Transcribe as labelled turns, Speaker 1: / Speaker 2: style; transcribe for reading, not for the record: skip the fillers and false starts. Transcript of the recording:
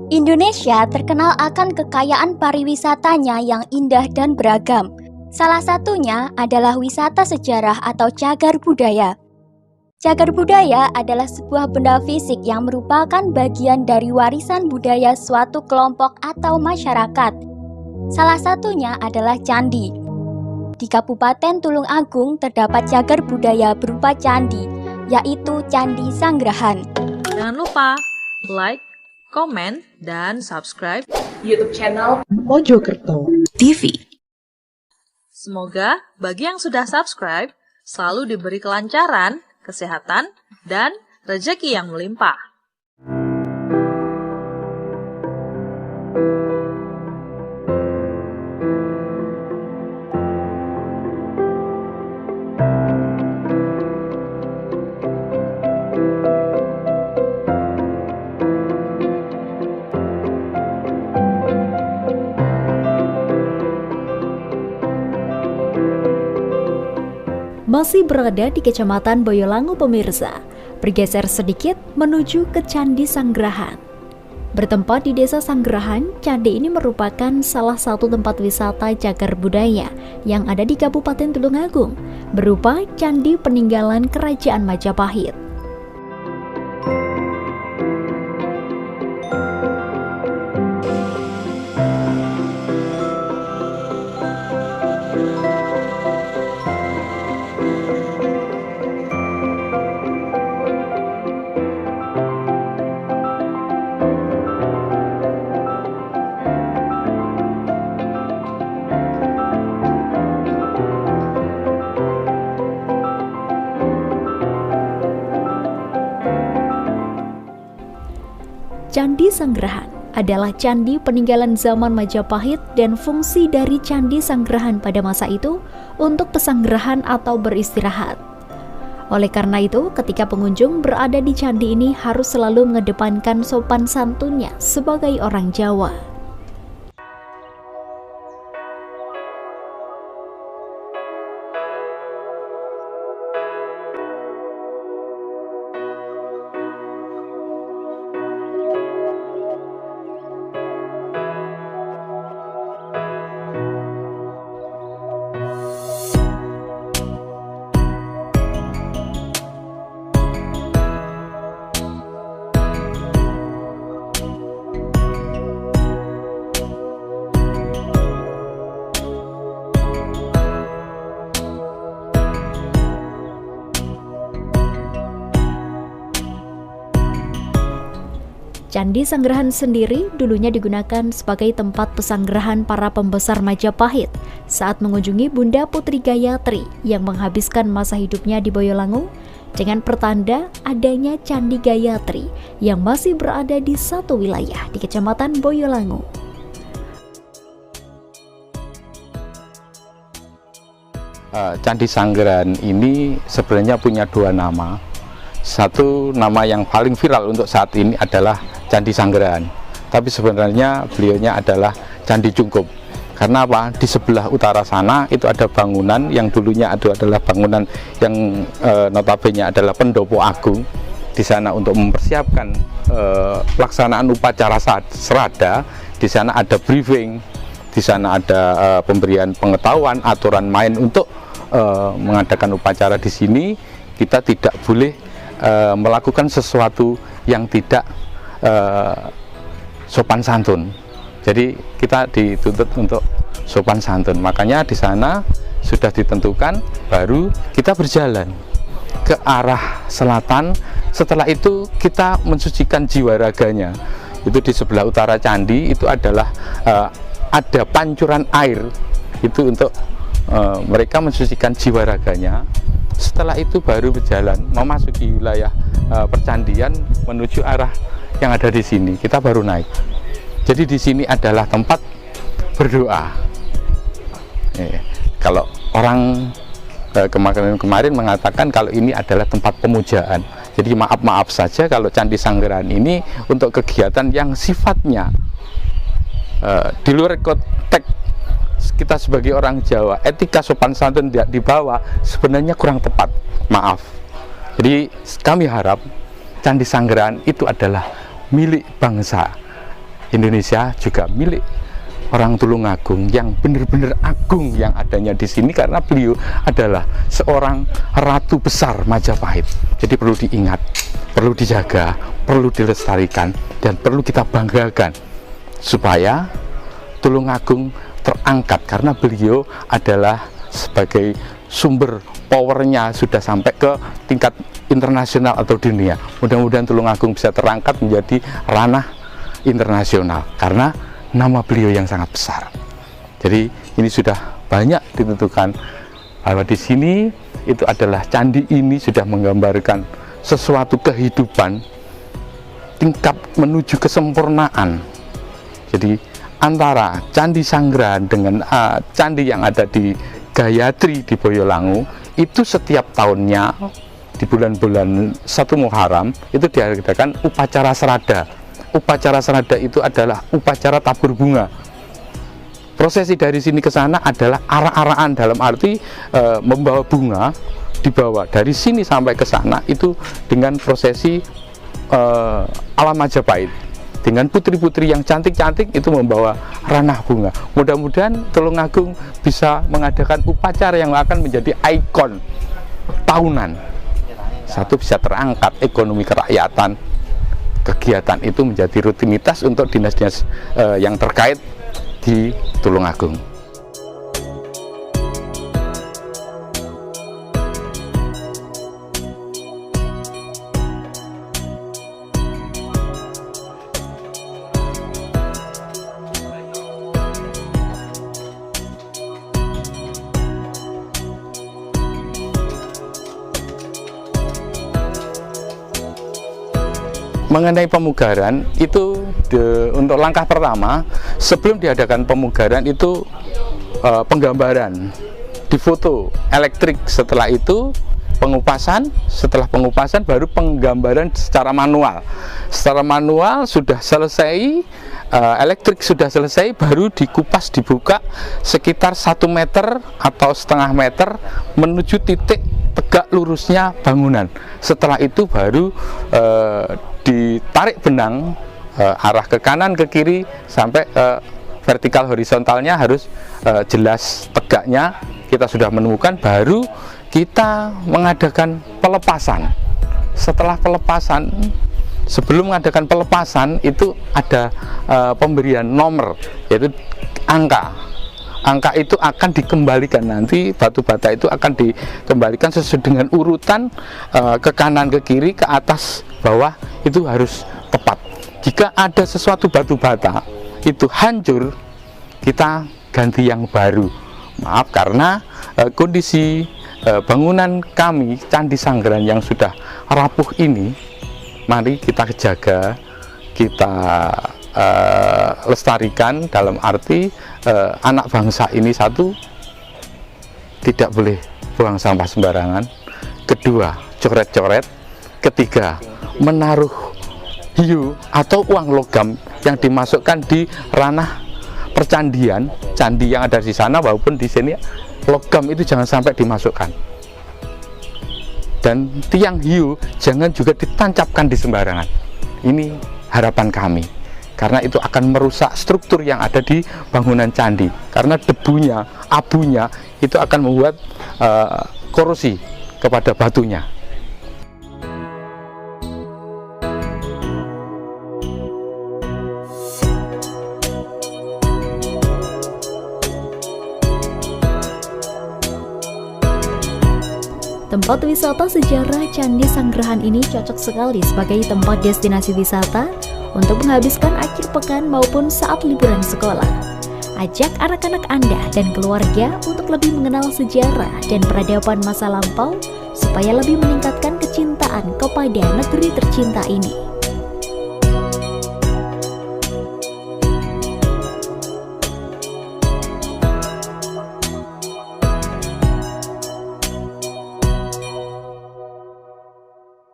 Speaker 1: Indonesia terkenal akan kekayaan pariwisatanya yang indah dan beragam. Salah satunya adalah wisata sejarah atau cagar budaya. Cagar budaya adalah sebuah benda fisik yang merupakan bagian dari warisan budaya suatu kelompok atau masyarakat. Salah satunya adalah candi. Di Kabupaten Tulung Agung terdapat cagar budaya berupa candi, yaitu Candi Sanggrahan.
Speaker 2: Jangan lupa like, komen, dan subscribe
Speaker 3: YouTube channel Mojokerto TV.
Speaker 2: Semoga bagi yang sudah subscribe selalu diberi kelancaran, kesehatan, dan rezeki yang melimpah.
Speaker 4: Masih berada di Kecamatan Boyolangu pemirsa, bergeser sedikit menuju ke Candi Sanggrahan. Bertempat di Desa Sanggrahan, candi ini merupakan salah satu tempat wisata cagar budaya yang ada di Kabupaten Tulung Agung, berupa candi peninggalan Kerajaan Majapahit. Candi Sanggrahan adalah candi peninggalan zaman Majapahit dan fungsi dari Candi Sanggrahan pada masa itu untuk pesanggrahan atau beristirahat. Oleh karena itu, ketika pengunjung berada di candi ini harus selalu mengedepankan sopan santunnya sebagai orang Jawa. Candi Sanggrahan sendiri dulunya digunakan sebagai tempat pesanggrahan para pembesar Majapahit saat mengunjungi Bunda Putri Gayatri yang menghabiskan masa hidupnya di Boyolangu, dengan pertanda adanya Candi Gayatri yang masih berada di satu wilayah di Kecamatan Boyolangu.
Speaker 5: Candi Sanggrahan ini sebenarnya punya dua nama. Satu nama yang paling viral untuk saat ini adalah Candi Sanggrahan, tapi sebenarnya beliaunya adalah Candi Cungkup. Karena apa? Di sebelah utara sana itu ada bangunan yang dulunya adalah bangunan yang notabene adalah pendopo agung. Di sana untuk mempersiapkan pelaksanaan upacara serada, di sana ada briefing, di sana ada pemberian pengetahuan, aturan main untuk mengadakan upacara di sini. Kita tidak boleh melakukan sesuatu yang tidak sopan santun. Jadi kita dituntut untuk sopan santun. Makanya di sana sudah ditentukan, baru kita berjalan ke arah selatan. Setelah itu kita mensucikan jiwa raganya. Itu di sebelah utara candi itu adalah ada pancuran air. Itu untuk mereka mensucikan jiwa raganya. Setelah itu baru berjalan memasuki wilayah percandian menuju arah yang ada di sini. Kita baru naik. Jadi di sini adalah tempat berdoa. Kalau orang kemarin mengatakan kalau ini adalah tempat pemujaan. Jadi maaf saja kalau Candi Sanggrahan ini untuk kegiatan yang sifatnya di luar konteks kita sebagai orang Jawa, etika sopan santun tidak dibawa, sebenarnya kurang tepat. Maaf. Jadi kami harap Candi Sanggrahan itu adalah milik bangsa, Indonesia juga milik orang Tulungagung yang benar-benar agung yang adanya di sini, karena beliau adalah seorang ratu besar Majapahit. Jadi perlu diingat, perlu dijaga, perlu dilestarikan, dan perlu kita banggakan supaya Tulungagung terangkat, karena beliau adalah sebagai sumber powernya sudah sampai ke tingkat internasional atau dunia. Mudah-mudahan Tulungagung bisa terangkat menjadi ranah internasional karena nama beliau yang sangat besar. Jadi ini sudah banyak ditentukan bahwa di sini itu adalah candi ini sudah menggambarkan sesuatu kehidupan tingkat menuju kesempurnaan. Jadi antara Candi Sanggerahan dengan candi yang ada di Gayatri di Boyolangu itu setiap tahunnya di bulan-bulan 1 Muharram itu diadakan upacara serada. Upacara serada itu adalah upacara tabur bunga. Prosesi dari sini ke sana adalah arak-arakan, dalam arti membawa bunga, dibawa dari sini sampai ke sana itu dengan prosesi ala Majapahit, dengan putri-putri yang cantik-cantik itu membawa ranah bunga. Mudah-mudahan Tulungagung bisa mengadakan upacara yang akan menjadi ikon tahunan. Satu, bisa terangkat ekonomi kerakyatan, kegiatan itu menjadi rutinitas untuk dinas-dinas yang terkait di Tulungagung. Mengenai pemugaran itu untuk langkah pertama, sebelum diadakan pemugaran itu penggambaran, difoto elektrik, setelah itu pengupasan, setelah pengupasan baru penggambaran secara manual. Secara manual sudah selesai, elektrik sudah selesai, baru dikupas, dibuka sekitar 1 meter atau setengah meter menuju titik tegak lurusnya bangunan. Setelah itu baru ditarik benang arah ke kanan ke kiri sampai vertikal horizontalnya harus jelas tegaknya kita sudah menemukan, baru kita mengadakan pelepasan. Setelah pelepasan, sebelum mengadakan pelepasan itu ada pemberian nomor, yaitu angka. Angka itu akan dikembalikan, nanti batu bata itu akan dikembalikan sesuai dengan urutan ke kanan, ke kiri, ke atas, bawah, itu harus tepat. Jika ada sesuatu batu bata itu hancur, kita ganti yang baru. Maaf, karena kondisi bangunan kami Candi Sanggerahan yang sudah rapuh ini, mari kita jaga, kita lestarikan, dalam arti anak bangsa ini, satu, tidak boleh buang sampah sembarangan, kedua, coret-coret, ketiga, menaruh hiu atau uang logam yang dimasukkan di ranah percandian, candi yang ada di sana maupun di sini, logam itu jangan sampai dimasukkan. Dan tiang hiu jangan juga ditancapkan di sembarangan. Ini harapan kami, karena itu akan merusak struktur yang ada di bangunan candi, karena debunya, abunya itu akan membuat korosi kepada batunya.
Speaker 4: Tempat wisata sejarah Candi Sanggerahan ini cocok sekali sebagai tempat destinasi wisata untuk menghabiskan akhir pekan maupun saat liburan sekolah. Ajak anak-anak Anda dan keluarga untuk lebih mengenal sejarah dan peradaban masa lampau supaya lebih meningkatkan kecintaan kepada negeri tercinta ini.